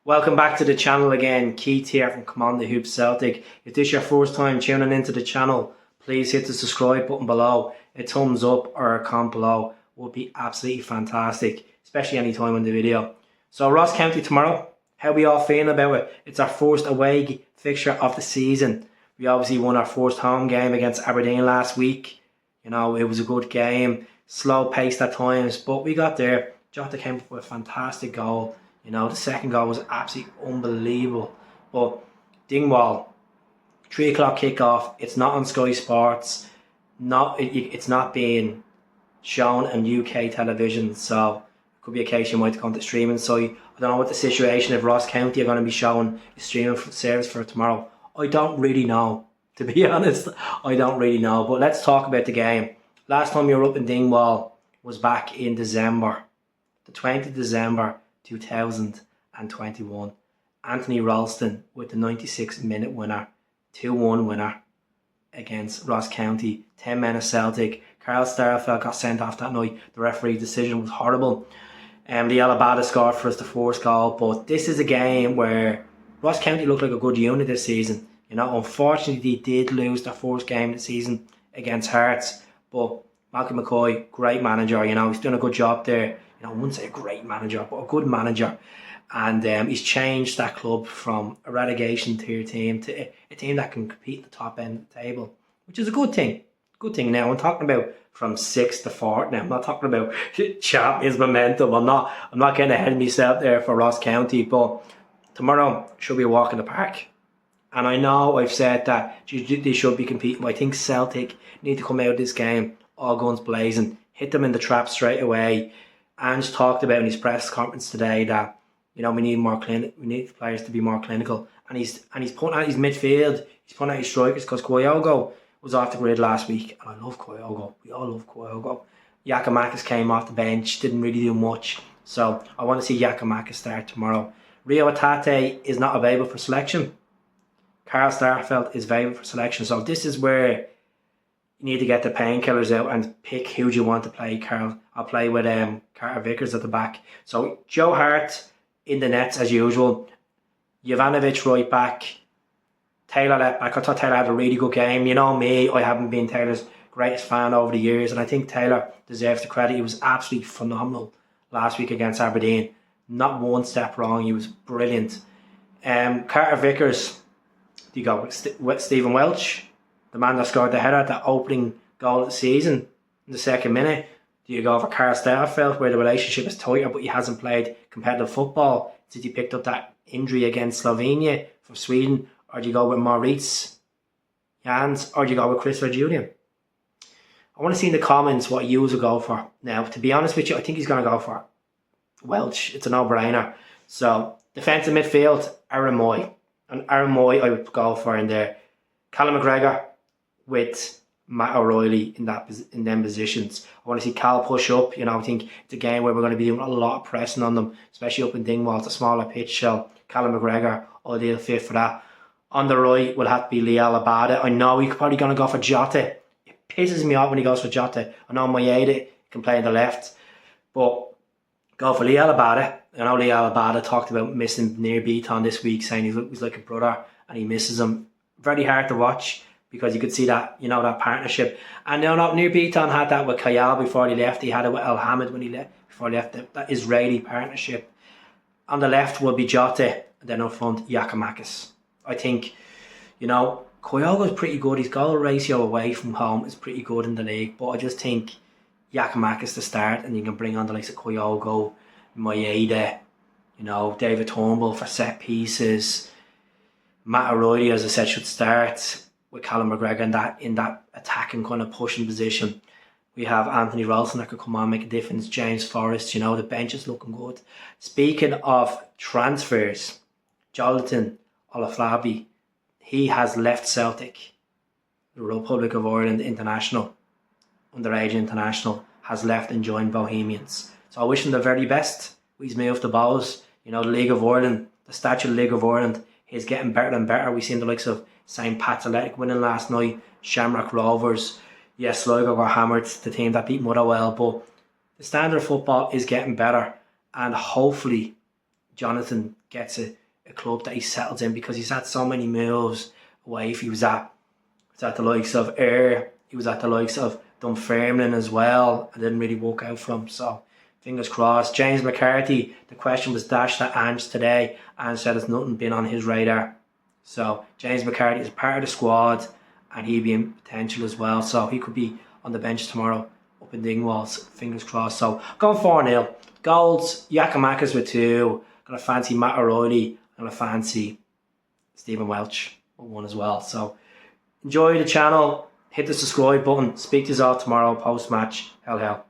Welcome back to the channel again. Keith here from Come On The Hoop Celtic. If this is your first time tuning into the channel, please hit the subscribe button below. A thumbs up or a comment below would be absolutely fantastic, especially any time in the video. So Ross County tomorrow, how we all feeling about it? It's our first away fixture of the season. We obviously won our first home game against Aberdeen last week. You know, it was a good game, slow paced at times, but we got there. Jota came up with a fantastic goal. You know, the second goal was absolutely unbelievable. But Dingwall, 3 o'clock kickoff. It's not on Sky Sports. It's not being shown on UK television. So it could be a case you might come to streaming. So I don't know what the situation if Ross County are going to be showing the streaming service for tomorrow. I don't really know. To be honest, I don't really know. But let's talk about the game. Last time you were up in Dingwall was back in December. The 20th of December 2021. Anthony Ralston with the 96-minute winner, 2-1 winner against Ross County. 10 men of Celtic. Carl Starfelt got sent off that night. The referee's decision was horrible. The Alabada scored for us the first goal, but this is a game where Ross County looked like a good unit this season. You know, unfortunately they did lose their first game of the season against Hearts, but Malcolm McCoy, great manager, you know, he's done a good job there. You know, I wouldn't say a great manager, but a good manager. And he's changed that club from a relegation tier team to a team that can compete at the top end of the table, which is a good thing. Good thing now. I'm talking about from 6th to 4th now. I'm not talking about champions momentum. I'm not getting ahead of myself there for Ross County, but tomorrow should be a walk in the park. And I know I've said that they should be competing, but I think Celtic need to come out of this game all guns blazing, hit them in the trap straight away. Ange talked about in his press conference today that, you know, we need players to be more clinical, and he's putting out his midfield, he's putting out his strikers, because Kyogo was off the grid last week, and I love Kyogo. We all love Kyogo. Giakoumakis came off the bench, didn't really do much, so I want to see Giakoumakis start tomorrow. Reo Hatate is not available for selection. Carl Starfelt is available for selection, so this is where you need to get the painkillers out and pick who do you want to play, Carl. I'll play with Carter Vickers at the back. So Joe Hart in the nets as usual. Jovanovic right back. Taylor left back. I thought Taylor had a really good game. You know me, I haven't been Taylor's greatest fan over the years, and I think Taylor deserves the credit. He was absolutely phenomenal last week against Aberdeen. Not one step wrong. He was brilliant. Carter Vickers. Do you go with Stephen Welch, the man that scored the header, that opening goal of the season in the second minute? Do you go for Carl Starfelt, where the relationship is tighter, but he hasn't played competitive football since he picked up that injury against Slovenia from Sweden? Or do you go with Maurice Jans, or do you go with Christopher Julian? I want to see in the comments what you will go for. Now, to be honest with you, I think he's going to go for Welch. It's a no-brainer. So, defensive midfield, Aaron Moy. And Aaron Moy I would go for in there. Callum McGregor with Matt O'Reilly in them positions. I want to see Cal push up. You know, I think it's a game where we're going to be doing a lot of pressing on them, especially up in Dingwall. It's a smaller pitch, so Callum McGregor, ideal fit for that. On the right will have to be Lee Alabada. I know he's probably going to go for Jota. It pisses me off when he goes for Jota. I know Mayeda can play on the left, but go for Lee Alabada. I know Lee Alabada talked about missing Near Beaton this week, saying he's like a brother and he misses him. Very hard to watch because you could see that, you know, that partnership. And now Near Beaton had that with Kayal before he left. He had it with El Hamid when he left, before he left, that Israeli partnership. On the left will be Jota, and then up front, Giakoumakis. I think, you know, Kyogo's pretty good. His goal ratio away from home is pretty good in the league, but I just think Giakoumakis to start, and you can bring on the likes of Kyogo, Mayeda, you know, David Turnbull for set pieces. Matt O'Reilly, as I said, should start with Callum McGregor in that attacking kind of pushing position. We have Anthony Ralston that could come on, make a difference. James Forrest, you know, the bench is looking good. Speaking of transfers, Jonathan Afolabi, he has left Celtic. The Republic of Ireland international, underage international, has left and joined Bohemians. So I wish him the very best. He's moved to Bohs. You know, the League of Ireland, the statue of the League of Ireland is getting better and better. We've seen the likes of St. Pat's Athletic winning last night, Shamrock Rovers. Yes, Sligo got hammered, the team that beat Motherwell, but the standard of football is getting better, and hopefully Jonathan gets a club that he settles in, because he's had so many moves away. If he was at the likes of Ayr, he was at the likes of Dunfermline as well. It didn't really work out for him. So fingers crossed. James McCarthy, the question was dashed at Ange today. Ange said it's nothing been on his radar. So James McCarthy is part of the squad, and he'd be in potential as well. So he could be on the bench tomorrow up in Dingwalls. Fingers crossed. So going 4-0. Goals, Giakoumakis with 2. Gonna fancy Matt O'Reilly. Gonna fancy Stephen Welch with 1 as well. So enjoy the channel. Hit the subscribe button. Speak to you all tomorrow post match. Hell.